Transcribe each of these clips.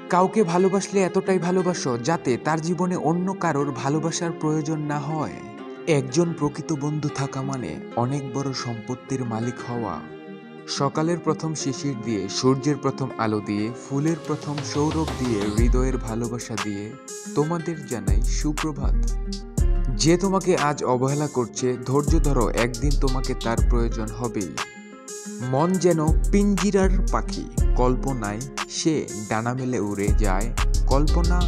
কাউকে ভালোবাসলে এতটাই ভালোবাসো যাতে তার জীবনে অন্য কারোর ভালোবাসার প্রয়োজন না হয়। একজন প্রকৃত বন্ধু থাকা মানে অনেক বড় সম্পত্তির মালিক হওয়া। সকালের প্রথম শিশির দিয়ে, সূর্যের প্রথম আলো দিয়ে, ফুলের প্রথম সৌরভ দিয়ে, হৃদয়ের ভালোবাসা দিয়ে তোমাদের জানাই সুপ্রভাত। যে তোমাকে আজ অবহেলা করছে, ধৈর্য ধরো, একদিন তোমাকে তার প্রয়োজন হবেই। মন যেন পিঞ্জিরার পাখি, কল্পনায় সে ডানা মেলে উড়ে যায়। কল্পনা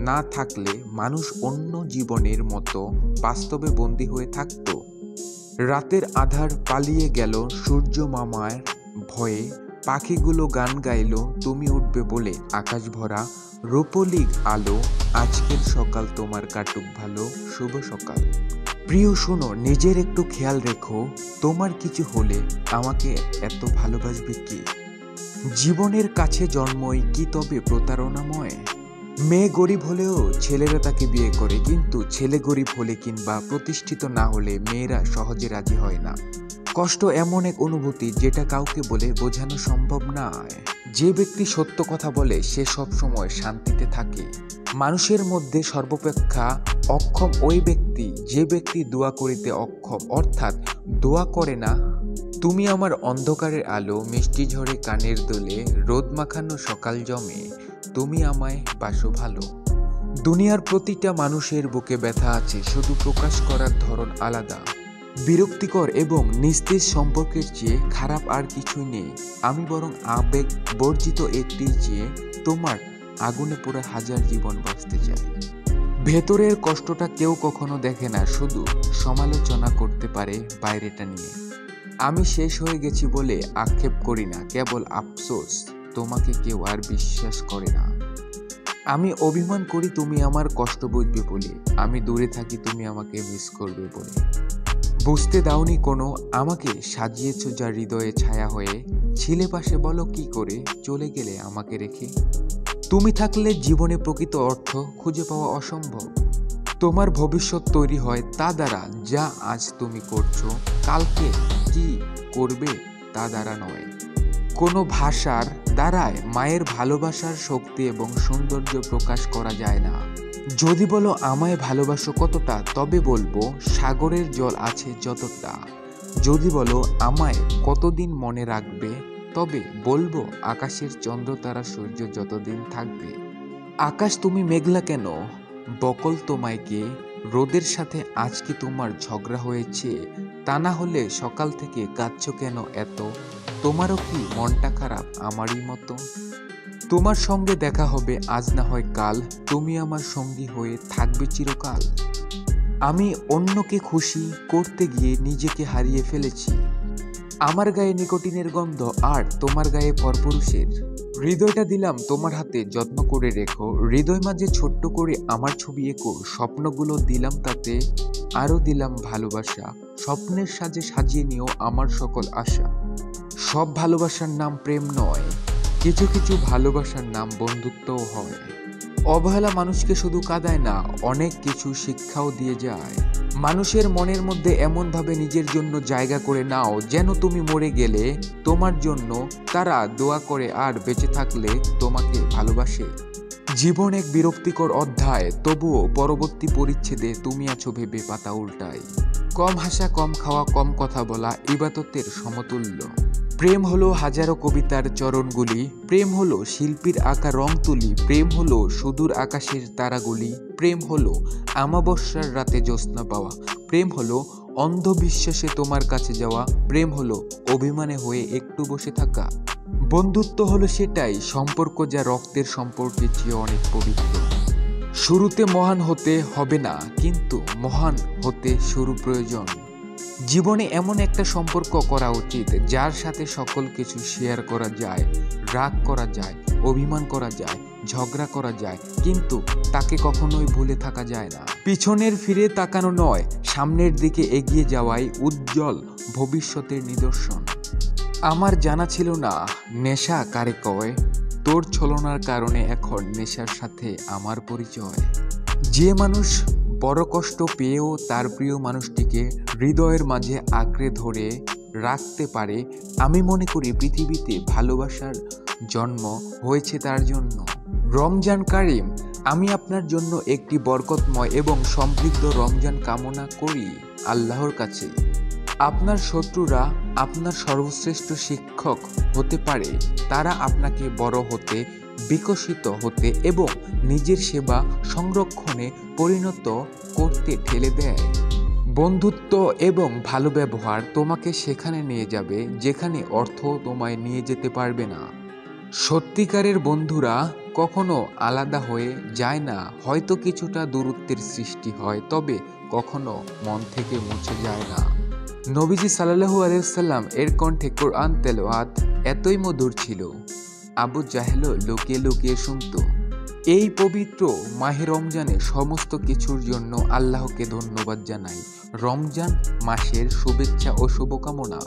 না থাকলে মানুষ অন্য জীবনের মতো বাস্তবে বন্দী হয়ে থাকত। রাতের আধার পালিয়ে গেল সূর্য মামার ভয়ে, পাখিগুলো গান গাইল তুমি উঠবে বলে আকাশ ভরা রূপলি আলো। আজকের সকাল তোমার কাটুক ভালো, শুভ সকাল। প্রিয় শোনো, নিজের একটু খেয়াল রেখো, তোমার কিছু হলে আমাকে এত ভালোবাসবে কে? জীবনের কাছে জন্মই কি তবে প্রতারণাময়? মেয়ে গরিব হলেও ছেলেরা তাকে বিয়ে করে, কিন্তু ছেলে গরিব হলে কিংবা প্রতিষ্ঠিত না হলে মেয়েরা সহজে রাজি হয় না। কষ্ট এমন এক অনুভূতি যেটা কাউকে বলে বোঝানো সম্ভব নয়। যে ব্যক্তি সত্য কথা বলে সে সব সময় শান্তিতে থাকে। মানুষের মধ্যে সর্বাপেক্ষা অক্ষম ওই ব্যক্তি যে ব্যক্তি দোয়া করিতে অক্ষম, অর্থাৎ দোয়া করে না। তুমি আমার অন্ধকারের আলো, মিষ্টি ঝরে কানের দোলে, রোদ মাখানো সকাল জমে, তুমি আমায় বাসো ভালো। দুনিয়ার প্রতিটা মানুষের বুকে ব্যথা আছে, শুধু প্রকাশ করার ধরন আলাদা। বিরক্তিকর এবং নিস্তেজ সম্পর্কের চেয়ে খারাপ আর কিছুই নেই। আমি বরং আবেগ বর্জিত একটি চেয়ে তোমার আগুনে পোড়া হাজার জীবন বাঁচতে চাই। ভেতরের কষ্টটা কেউ কখনো দেখে না, শুধু সমালোচনা করতে পারে বাইরেটা নিয়ে। আমি শেষ হয়ে গেছি বলে আক্ষেপ করি না, কেবল আফসোস তোমাকে কেউ আর বিশ্বাস করে না। আমি অভিমান করি তুমি আমার কষ্ট বুঝবে বলে, আমি দূরে থাকি তুমি আমাকে মিস করবে বলে। বুঝতে দাওনি কোনো, আমাকে সাজিয়েছ যা হৃদয়ে ছায়া হয়ে, ছিলে পাশে বলো কি করে চলে গেলে আমাকে রেখে। তুমি থাকলে জীবনে প্রকৃত অর্থ খুঁজে পাওয়া অসম্ভব। তোমার ভবিষ্যৎ তৈরি হয় তা দ্বারা যা আজ তুমি করছো, কালকে কি করবে তা দ্বারা নয়। কোনো ভাষার দ্বারায় মায়ের ভালোবাসার শক্তি এবং সৌন্দর্য প্রকাশ করা যায় না। যদি বলো আমায় ভালোবাসো কতটা, তবে বলবো সাগরের জল আছে যতটা। যদি বলো আমায় কতদিন মনে রাখবে, তবে বলবো আকাশের চন্দ্র তারা সূর্য যতদিন থাকবে। আকাশ তুমি মেঘলা কেন, বকল তোমায় কে? রোদের সাথে আজকে তোমার ঝগড়া হয়েছে, তা না হলে সকাল থেকে কাঁদছো কেন এত? তোমারও কি মনটা খারাপ আমারই মতো? তোমার সঙ্গে দেখা হবে আজ না হয় কাল, তুমি আমার সঙ্গী হয়ে থাকবে চিরকাল। আমি অন্যকে খুশি করতে গিয়ে নিজেকে হারিয়ে ফেলেছি। আমার গায়ে নিকোটিনের গন্ধ আর তোমার গায়ে পরপুরুষের। হৃদয়টা দিলাম তোমার হাতে, যত্ন করে রেখো। হৃদয় মাঝে ছোট্ট করে আমার ছবি এঁকো, স্বপ্নগুলো দিলাম তাতে, আরও দিলাম ভালোবাসা। স্বপ্নের সাজে সাজিয়ে নিও আমার সকল আশা। সব ভালোবাসার নাম প্রেম নয়, কিছু কিছু ভালোবাসার নাম বন্ধুত্বও হয়। অবহেলা মানুষকে শুধু কাঁদায় না, অনেক কিছু শিক্ষাও দিয়ে যায়। মানুষের মনের মধ্যে এমনভাবে নিজের জন্য জায়গা করে নাও যেন তুমি মরে গেলে তোমার জন্য তারা দোয়া করে, আর বেঁচে থাকলে তোমাকে ভালোবাসে। জীবন এক বিরক্তিকর অধ্যায়, তবুও পরবর্তী পরিচ্ছেদে তুমি আছো ভেবে পাতা উল্টাই। কম হাসা, কম খাওয়া, কম কথা বলা ইবাদতের সমতুল্য। প্রেম হলো হাজারো কবিতার চরণগুলি, প্রেম হলো শিল্পীর আঁকা রং তুলি, প্রেম হলো সুদূর আকাশের তারাগুলি, প্রেম হলো আমাবস্যার রাতে জ্যোৎস্না পাওয়া, প্রেম হলো অন্ধবিশ্বাসে তোমার কাছে যাওয়া, প্রেম হলো অভিমানে হয়ে একটু বসে থাকা। বন্ধুত্ব হলো সেটাই সম্পর্ক যা রক্তের সম্পর্কের চেয়ে অনেক পবিত্র। শুরুতে মহান হতে হবে না, কিন্তু মহান হতে শুরু প্রয়োজন। জীবনে এমন একটা সম্পর্ক করা উচিত যার সাথে সকল কিছু শেয়ার করা যায়, রাগ করা যায়, অভিমান করা যায়, ঝগড়া করা যায়, কিন্তু তাকে কখনোই ভুলে থাকা যায় না। পিছনের ফিরে তাকানো নয়, সামনের দিকে এগিয়ে যাওয়াই উজ্জ্বল ভবিষ্যতের নিদর্শন। আমার জানা ছিল না নেশা কারে কয়, তোর ছলনার কারণে এখন নেশার সাথে আমার পরিচয়। যে মানুষ বড় কষ্ট পেয়েও তার প্রিয় মানুষটিকে হৃদয়ের মাঝে আঁকড়ে ধরে রাখতে পারে, আমি মনে করি পৃথিবীতে ভালোবাসার জন্ম হয়েছে তার জন্য। রমজান কারিম, আমি আপনার জন্য একটি বরকতময় এবং সমৃদ্ধ রমজান কামনা করি আল্লাহর কাছে। আপনার শত্রুরা আপনার সর্বশ্রেষ্ঠ শিক্ষক হতে পারে। তারা আপনাকে বড় হতে, বিকশিত হতে এবং নিজের সেবা সংরক্ষণে পরিণত করতে ঠেলে দেয়। বন্ধুত্ব এবং ভালো ব্যবহার তোমাকে সেখানে নিয়ে যাবে যেখানে অর্থ তোমায় নিয়ে যেতে পারবে না। সত্যিকারের বন্ধুরা কখনো আলাদা হয়ে যায় না, হয়তো কিছুটা দূরত্বের সৃষ্টি হয়, তবে কখনো মন থেকে মুছে যায় না। নবীজি সাল্লাল্লাহু আলাইহি ওয়াসাল্লাম এর কণ্ঠে কোরআন তেলাওয়াত এতই মধুর ছিল, আবু জাহেলও লুকিয়ে লুকিয়ে শুনত। এই পবিত্র মাহে রমজানে সমস্ত কিছুর জন্য আল্লাহকে ধন্যবাদ জানাই। রমজান মাসের শুভেচ্ছা ও শুভকামনা।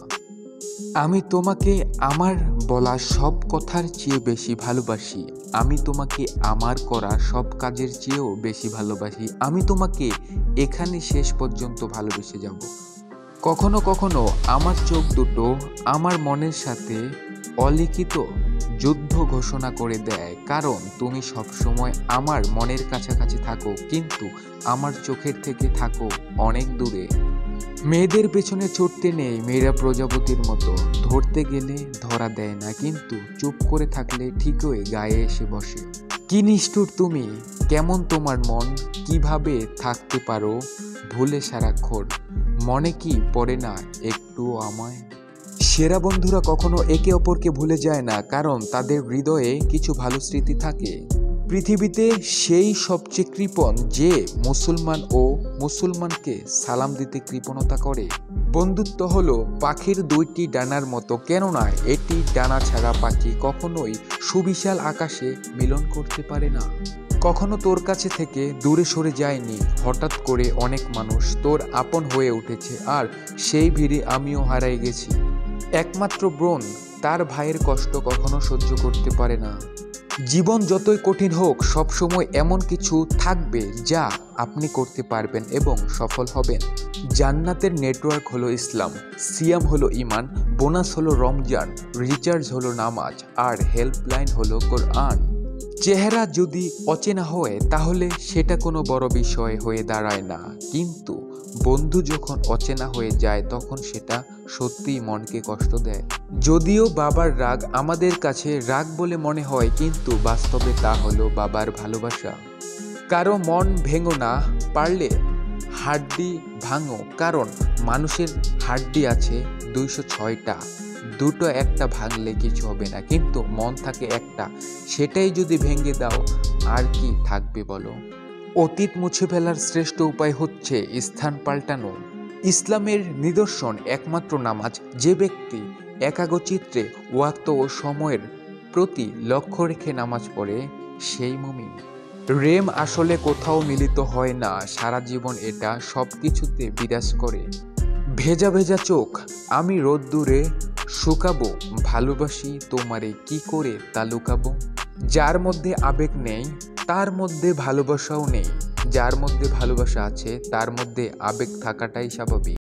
আমি তোমাকে আমার বলা সব কথার চেয়ে বেশি ভালোবাসি। আমি তোমাকে আমার করা সব কাজের চেয়েও বেশি ভালোবাসি। আমি তোমাকে এখানে শেষ পর্যন্ত ভালোবেসে যাব। কখনো কখনো আমার চোখ দুটো আমার মনের সাথে অলিখিত যুদ্ধ ঘোষণা করে দেয়, কারণ তুমি সবসময় আমার মনের কাছাকাছি থাকো, কিন্তু আমার চোখের থেকে থাকো অনেক দূরে। মেয়েদের পেছনে ছুটতে নেই মেয়েরা প্রজাপতির মতো, ধরতে গেলে ধরা দেয় না, কিন্তু চুপ করে থাকলে ঠিকই গায়ে এসে বসে। কি নিষ্ঠুর তুমি, কেমন তোমার মন, কিভাবে থাকতে পারো ভুলে সারাক্ষণ? মনে কি পড়ে না একটুও আমায়? সেরা বন্ধুরা কখনো একে অপরকে ভুলে যায় না, কারণ তাদের হৃদয়ে কিছু ভালো স্মৃতি থাকে। পৃথিবীতে সেই সবচেয়ে কৃপণ যে মুসলমানকে সালাম দিতে কৃপণতা করে। বন্ধুত্ব হলো পাখির দুইটি ডানার মতো, কেননা এটি ডানা ছাড়া পাখি কখনোই সুবিশাল আকাশে মিলন করতে পারে না। কখনো তোর কাছে থেকে দূরে সরে যায়নি, হঠাৎ করে অনেক মানুষ তোর আপন হয়ে উঠেছে, আর সেই ভিড়ে আমিও হারাই গেছি। একমাত্র বোন তার ভাইয়ের কষ্ট কখনো সহ্য করতে পারে না। জীবন যতই কঠিন হোক, সবসময় এমন কিছু থাকবে যা আপনি করতে পারবেন এবং সফল হবেন। জান্নাতের নেটওয়ার্ক হলো ইসলাম, সিয়াম হলো ঈমান, বোনাস হলো রমজান, রিচার্জ হলো নামাজ, আর হেল্পলাইন হলো কোরআন। চেহারা যদি অচেনা হয় তাহলে সেটা কোনো বড় বিষয় হয়ে দাঁড়ায় না, কিন্তু বন্ধু যখন অচেনা হয়ে যায় তখন সেটা সত্যিই মনকে কষ্ট দেয়। যদিও বাবার রাগ আমাদের কাছে রাগ বলে মনে হয়, কিন্তু বাস্তবে তা হলো বাবার ভালোবাসা। কারো মন ভেঙো না, পারলে হাড্ডি ভাঙো, কারণ মানুষের হাড্ডি আছে 206টা, দুটো একটা ভাঙলে কিছু হবে না, কিন্তু মন থাকে একটা, সেটাই যদি ভেঙে দাও আর কি থাকবে বলো? অতীত মুছে ফেলার শ্রেষ্ঠ উপায় হচ্ছে স্থান পাল্টানো। ইসলামের নিদর্শন একমাত্র নামাজ। যে ব্যক্তি একাগ্রচিত্তে ওয়াক্ত ও সময়ের প্রতি লক্ষ্য রেখে নামাজ পড়ে সেই মুমিন। প্রেম আসলে কোথাও মিলিত হয় না, সারা জীবন এটা সব কিছুতে বিরাজ করে। ভেজা ভেজা চোখ আমি রোদ্দুরে শুকাবো, ভালোবাসি তোমারে কি করে তা লুকাবো। যার মধ্যে আবেগ নেই তার মধ্যে ভালোবাসাও নেই, যার মধ্যে ভালোবাসা আছে তার মধ্যে আবেগ থাকাটাই স্বাভাবিক।